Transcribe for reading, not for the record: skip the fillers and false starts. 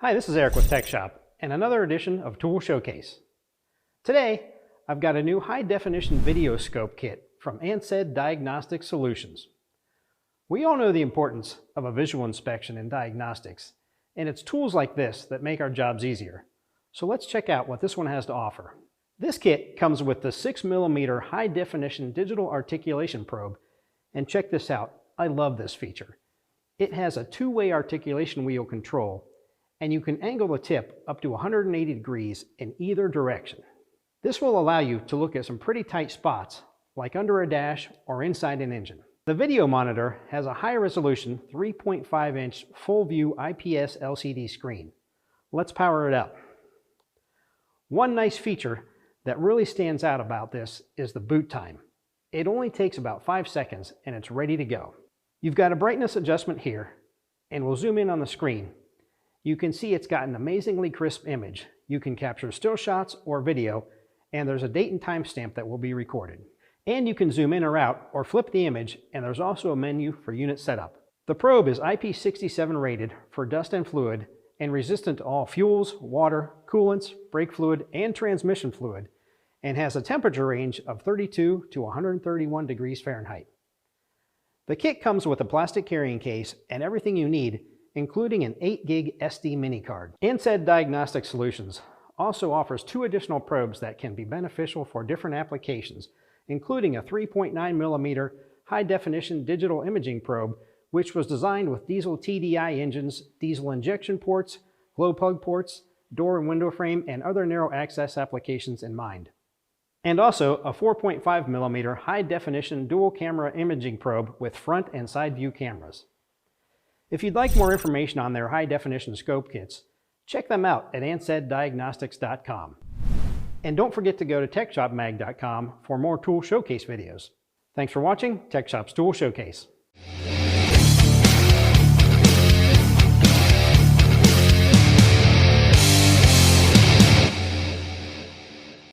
Hi, this is Eric with Tech Shop and another edition of Tool Showcase. Today, I've got a new high-definition video scope kit from Ansed Diagnostic Solutions. We all know the importance of a visual inspection in diagnostics, and it's tools like this that make our jobs easier. So let's check out what this one has to offer. This kit comes with the 6mm high-definition digital articulation probe, and check this out, I love this feature. It has a two-way articulation wheel control, and you can angle the tip up to 180 degrees in either direction. This will allow you to look at some pretty tight spots, like under a dash or inside an engine. The video monitor has a high-resolution 3.5-inch full-view IPS LCD screen. Let's power it up. One nice feature that really stands out about this is the boot time. It only takes about 5 seconds and it's ready to go. You've got a brightness adjustment here, and we'll zoom in on the screen. You can see it's got an amazingly crisp image. You can capture still shots or video, and there's a date and time stamp that will be recorded. And you can zoom in or out or flip the image, and there's also a menu for unit setup. The probe is IP67 rated for dust and fluid and resistant to all fuels, water, coolants, brake fluid, and transmission fluid, and has a temperature range of 32 to 131 degrees Fahrenheit. The kit comes with a plastic carrying case and everything you need, including an 8 gig SD mini card. Ansed Diagnostic Solutions also offers 2 additional probes that can be beneficial for different applications, including a 3.9mm high-definition digital imaging probe, which was designed with diesel TDI engines, diesel injection ports, glow plug ports, door and window frame, and other narrow access applications in mind. And also a 4.5mm high-definition dual camera imaging probe with front and side view cameras. If you'd like more information on their high-definition scope kits, check them out at anseddiagnostics.com. And don't forget to go to techshopmag.com for more tool showcase videos. Thanks for watching Tech Shop's Tool Showcase.